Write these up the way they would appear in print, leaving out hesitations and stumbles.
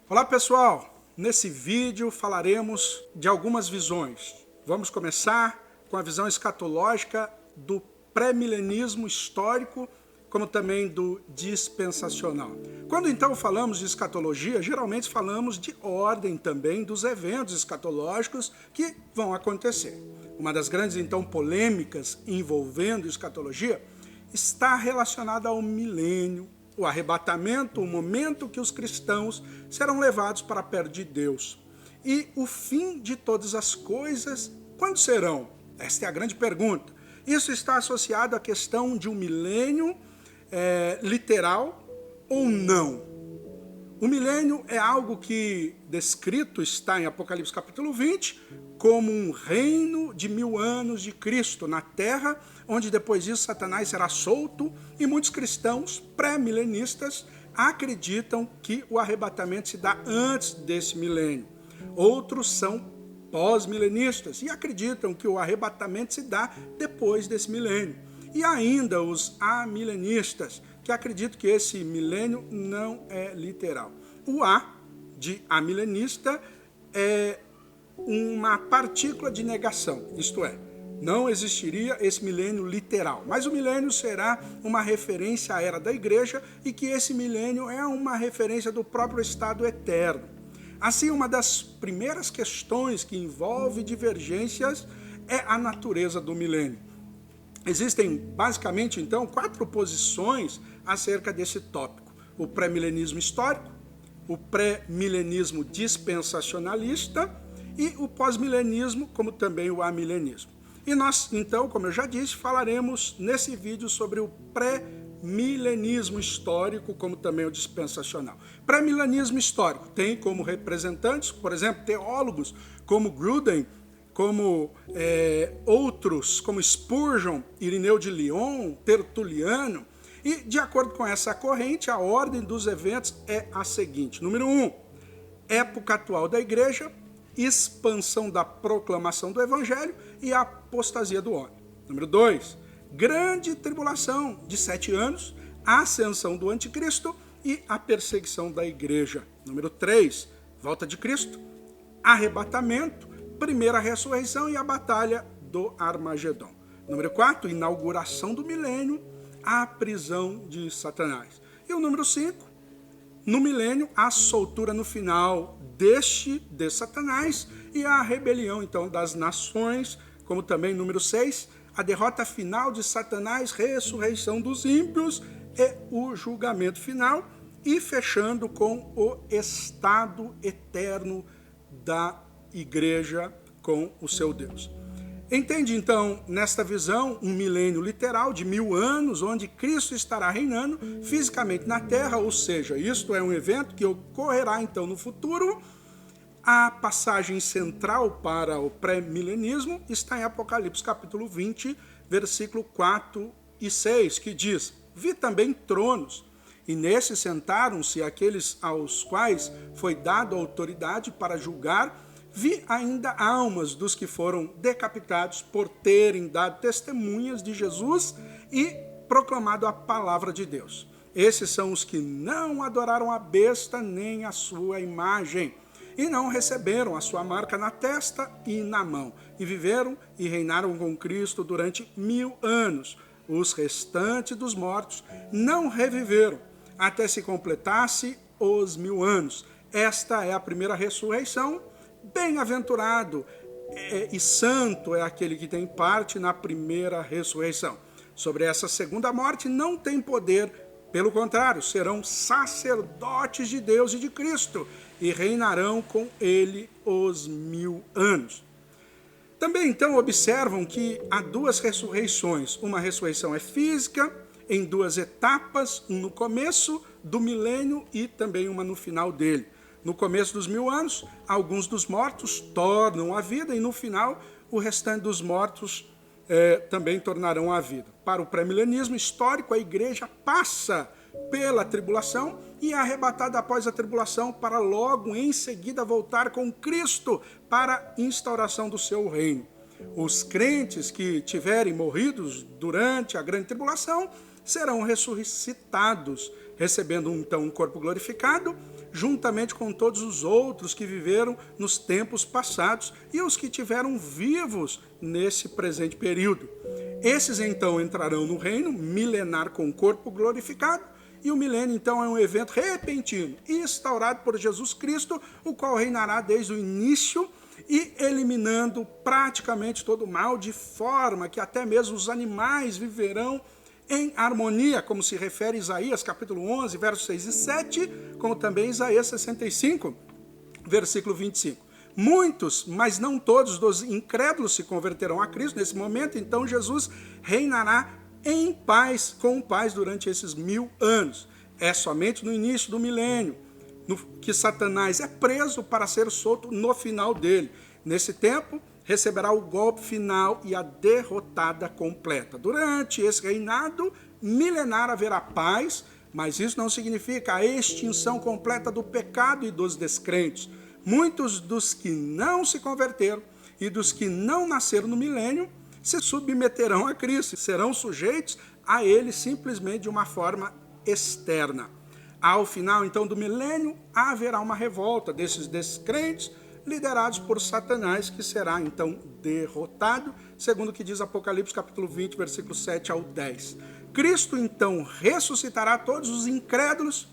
Olá pessoal, nesse vídeo falaremos de algumas visões. Vamos começar com a visão escatológica do pré-milenismo histórico, como também do dispensacional. Quando então falamos de escatologia, geralmente falamos de ordem também dos eventos escatológicos que vão acontecer. Uma das grandes então polêmicas envolvendo escatologia está relacionada ao milênio, o arrebatamento, o momento que os cristãos serão levados para perto de Deus. E o fim de todas as coisas, quando serão? Esta é a grande pergunta. Isso está associado à questão de um milênio literal ou não? O milênio é algo que descrito está em Apocalipse capítulo 20 como um reino de 1000 anos de Cristo na terra, onde depois disso Satanás será solto, e muitos cristãos pré-milenistas acreditam que o arrebatamento se dá antes desse milênio. Outros são pós-milenistas e acreditam que o arrebatamento se dá depois desse milênio. E ainda os amilenistas, que acreditam que esse milênio não é literal. O A de amilenista é uma partícula de negação, isto é, não existiria esse milênio literal. Mas o milênio será uma referência à era da igreja e que esse milênio é uma referência do próprio estado eterno. Assim, uma das primeiras questões que envolve divergências é a natureza do milênio. Existem, basicamente, então, 4 posições acerca desse tópico. O pré-milenismo histórico, o pré-milenismo dispensacionalista e o pós-milenismo, como também o amilenismo. E nós, então, como eu já disse, falaremos nesse vídeo sobre o pré-milenismo histórico, como também o dispensacional. Pré-milenismo histórico tem como representantes, por exemplo, teólogos como Gruden, como outros, como Spurgeon, Irineu de Lyon, Tertuliano. E, de acordo com essa corrente, a ordem dos eventos é a seguinte. Número 1, época atual da igreja, expansão da proclamação do evangelho e a apostasia do homem. Número 2, grande tribulação de 7 anos, a ascensão do anticristo e a perseguição da igreja. Número 3, volta de Cristo, arrebatamento, primeira ressurreição e a batalha do Armagedon. Número 4, inauguração do milênio, a prisão de Satanás. E o número 5, no milênio, a soltura no final de Satanás e a rebelião, então, das nações, como também número 6, a derrota final de Satanás, ressurreição dos ímpios e o julgamento final, e fechando com o estado eterno da igreja com o seu Deus. Entende, então, nesta visão, um milênio literal de 1000 anos, onde Cristo estará reinando fisicamente na terra, ou seja, isto é um evento que ocorrerá, então, no futuro. A passagem central para o pré-milenismo está em Apocalipse capítulo 20, versículo 4 e 6, que diz: vi também tronos, e nesses sentaram-se aqueles aos quais foi dada autoridade para julgar. Vi ainda almas dos que foram decapitados por terem dado testemunhas de Jesus e proclamado a palavra de Deus. Esses são os que não adoraram a besta nem a sua imagem, e não receberam a sua marca na testa e na mão, e viveram e reinaram com Cristo durante 1000 anos. Os restantes dos mortos não reviveram, até se completasse os 1000 anos. Esta é a primeira ressurreição. Bem-aventurado e santo é aquele que tem parte na primeira ressurreição. Sobre essa segunda morte não tem poder, pelo contrário, serão sacerdotes de Deus e de Cristo e reinarão com ele os 1000 anos. Também, então, observam que há 2 ressurreições. Uma ressurreição é física, em 2 etapas, um no começo do milênio e também uma no final dele. No começo dos 1000 anos, alguns dos mortos tornam a vida e no final, o restante dos mortos também tornarão a vida. Para o pré-milenismo histórico, a igreja passa pela tribulação e é arrebatada após a tribulação para logo em seguida voltar com Cristo para a instauração do seu reino. Os crentes que tiverem morridos durante a grande tribulação serão ressuscitados recebendo então um corpo glorificado, juntamente com todos os outros que viveram nos tempos passados e os que tiveram vivos nesse presente período. Esses então entrarão no reino milenar com o corpo glorificado, e o milênio então é um evento repentino, instaurado por Jesus Cristo, o qual reinará desde o início e eliminando praticamente todo o mal, de forma que até mesmo os animais viverão em harmonia, como se refere Isaías capítulo 11, versos 6 e 7, como também Isaías 65, versículo 25. Muitos, mas não todos, dos incrédulos se converterão a Cristo nesse momento, então Jesus reinará em paz, com paz durante esses 1000 anos. É somente no início do milênio que Satanás é preso para ser solto no final dele. Nesse tempo, receberá o golpe final e a derrotada completa. Durante esse reinado milenar haverá paz, mas isso não significa a extinção completa do pecado e dos descrentes. Muitos dos que não se converteram e dos que não nasceram no milênio se submeterão a Cristo, serão sujeitos a ele simplesmente de uma forma externa. Ao final, então, do milênio, haverá uma revolta desses descrentes liderados por Satanás, que será, então, derrotado, segundo o que diz Apocalipse, capítulo 20, versículos 7 ao 10. Cristo, então, ressuscitará todos os incrédulos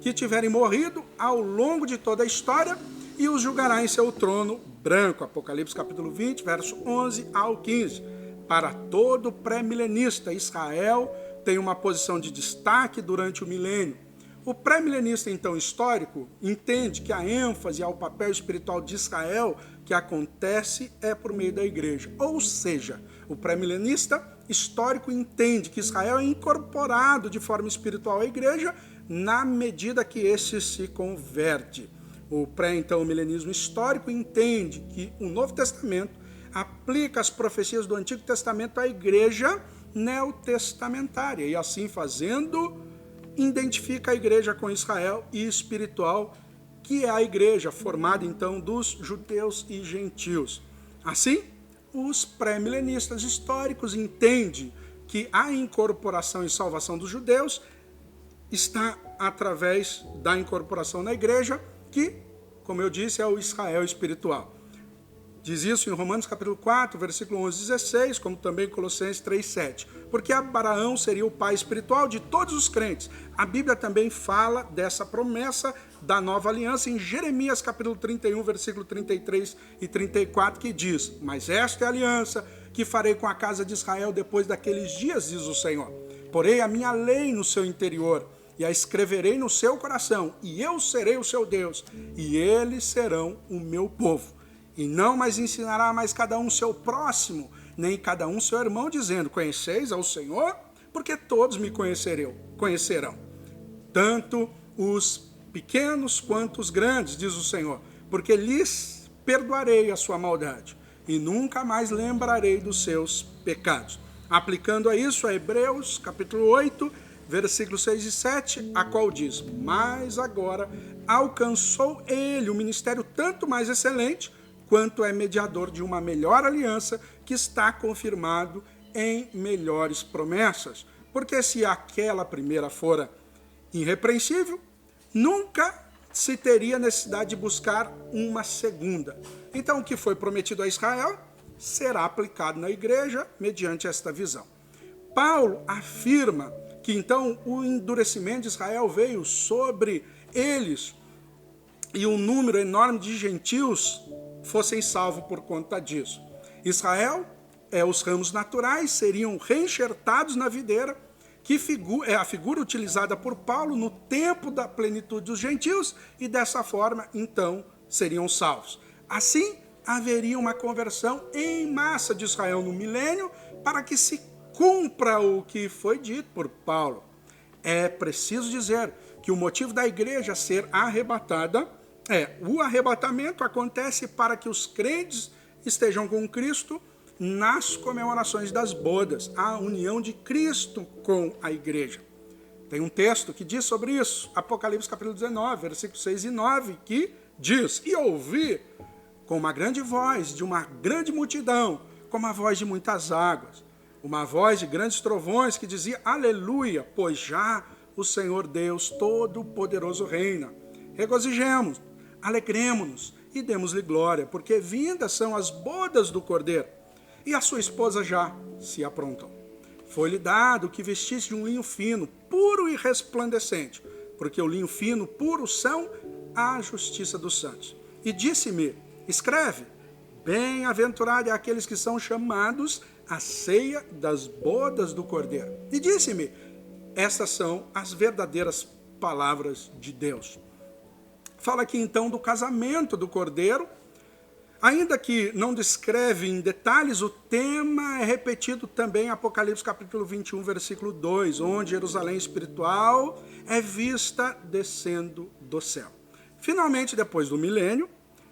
que tiverem morrido ao longo de toda a história e os julgará em seu trono branco. Apocalipse, capítulo 20, verso 11 ao 15. Para todo pré-milenista, Israel tem uma posição de destaque durante o milênio. O pré-milenista, então, histórico, entende que a ênfase ao papel espiritual de Israel que acontece é por meio da igreja. Ou seja, o pré-milenista histórico entende que Israel é incorporado de forma espiritual à igreja na medida que esse se converte. O então, milenismo histórico entende que o Novo Testamento aplica as profecias do Antigo Testamento à igreja neotestamentária e, assim fazendo, identifica a igreja com Israel e espiritual, que é a igreja formada então dos judeus e gentios. Assim, os pré-milenistas históricos entendem que a incorporação e salvação dos judeus está através da incorporação na igreja, que, como eu disse, é o Israel espiritual. Diz isso em Romanos capítulo 4, versículo 11 e 16, como também em Colossenses 3, 7. Porque Abraão seria o pai espiritual de todos os crentes. A Bíblia também fala dessa promessa da nova aliança em Jeremias capítulo 31, versículo 33 e 34, que diz: Mas esta é a aliança que farei com a casa de Israel depois daqueles dias, diz o Senhor. Porei a minha lei no seu interior e a escreverei no seu coração, e eu serei o seu Deus, e eles serão o meu povo. E não mais ensinará mais cada um seu próximo, nem cada um seu irmão, dizendo: Conheceis ao Senhor? Porque todos me conhecerão. Tanto os pequenos quanto os grandes, diz o Senhor, porque lhes perdoarei a sua maldade, e nunca mais lembrarei dos seus pecados. Aplicando a isso a Hebreus, capítulo 8, versículos 6 e 7, a qual diz: Mas agora alcançou ele o ministério tanto mais excelente, quanto é mediador de uma melhor aliança que está confirmado em melhores promessas. Porque se aquela primeira fora irrepreensível, nunca se teria necessidade de buscar uma segunda. Então, o que foi prometido a Israel será aplicado na igreja mediante esta visão. Paulo afirma que, então, o endurecimento de Israel veio sobre eles e um número enorme de gentios fossem salvos por conta disso. Israel, os ramos naturais, seriam reenxertados na videira, que é a figura utilizada por Paulo no tempo da plenitude dos gentios, e dessa forma, então, seriam salvos. Assim, haveria uma conversão em massa de Israel no milênio, para que se cumpra o que foi dito por Paulo. É preciso dizer que o motivo da igreja ser arrebatada o arrebatamento acontece para que os crentes estejam com Cristo nas comemorações das bodas, a união de Cristo com a igreja. Tem um texto que diz sobre isso, Apocalipse capítulo 19, versículos 6 e 9, que diz: E ouvi com uma grande voz de uma grande multidão, como a voz de muitas águas, uma voz de grandes trovões que dizia: Aleluia, pois já o Senhor Deus Todo-Poderoso reina. Regozijemos, alegremo-nos e demos-lhe glória, porque vindas são as bodas do Cordeiro, e a sua esposa já se aprontou. Foi-lhe dado que vestisse de um linho fino, puro e resplandecente, porque o linho fino, puro, são a justiça dos santos. E disse-me, escreve, bem-aventurado é aqueles que são chamados à ceia das bodas do Cordeiro. E disse-me, essas são as verdadeiras palavras de Deus. Fala aqui então do casamento do Cordeiro. Ainda que não descreve em detalhes, o tema é repetido também em Apocalipse capítulo 21, versículo 2, onde Jerusalém espiritual é vista descendo do céu. Finalmente, depois do milênio,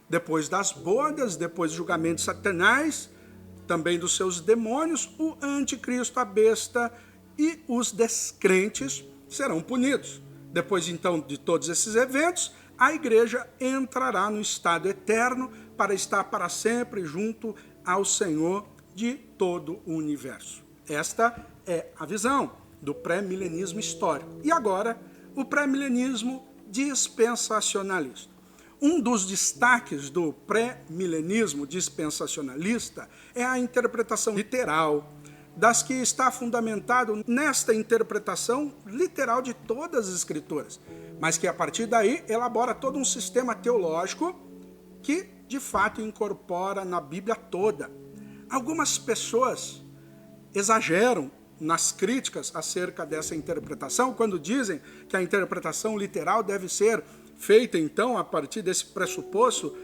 depois das bodas, depois do julgamento de Satanás, também dos seus demônios, o anticristo, a besta e os descrentes serão punidos. Depois, então, de todos esses eventos, a igreja entrará no estado eterno para estar para sempre junto ao Senhor de todo o universo. Esta é a visão do pré-milenismo histórico. E agora, o pré-milenismo dispensacionalista. Um dos destaques do pré-milenismo dispensacionalista é a interpretação literal, das que está fundamentado nesta interpretação literal de todas as Escrituras, mas que a partir daí elabora todo um sistema teológico que, de fato, incorpora na Bíblia toda. Algumas pessoas exageram nas críticas acerca dessa interpretação, quando dizem que a interpretação literal deve ser feita, então, a partir desse pressuposto,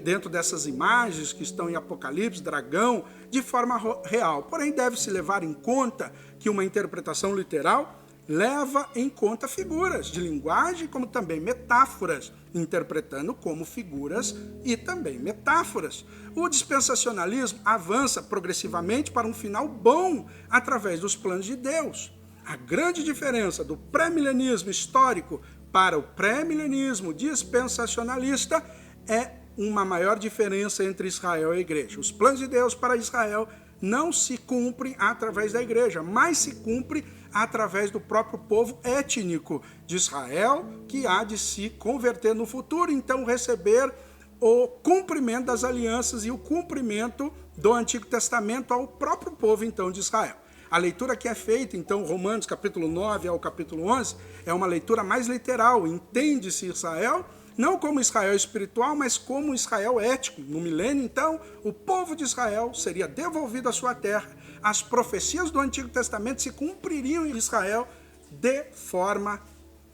dentro dessas imagens que estão em Apocalipse, dragão, de forma real. Porém, deve-se levar em conta que uma interpretação literal leva em conta figuras de linguagem, como também metáforas, interpretando como figuras e também metáforas. O dispensacionalismo avança progressivamente para um final bom através dos planos de Deus. A grande diferença do pré-milenismo histórico para o pré-milenismo dispensacionalista é uma maior diferença entre Israel e a igreja. Os planos de Deus para Israel não se cumprem através da igreja, mas se cumprem através do próprio povo étnico de Israel, que há de se converter no futuro, então receber o cumprimento das alianças e o cumprimento do Antigo Testamento ao próprio povo, então, de Israel. A leitura que é feita, então, Romanos capítulo 9 ao capítulo 11, é uma leitura mais literal. Entende-se Israel não como Israel espiritual, mas como Israel ético. No milênio, então, o povo de Israel seria devolvido à sua terra. As profecias do Antigo Testamento se cumpririam em Israel de forma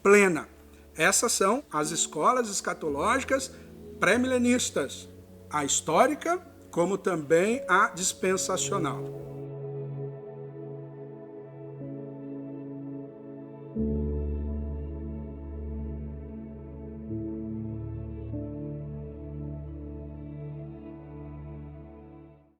plena. Essas são as escolas escatológicas pré-milenistas, a histórica, como também a dispensacional.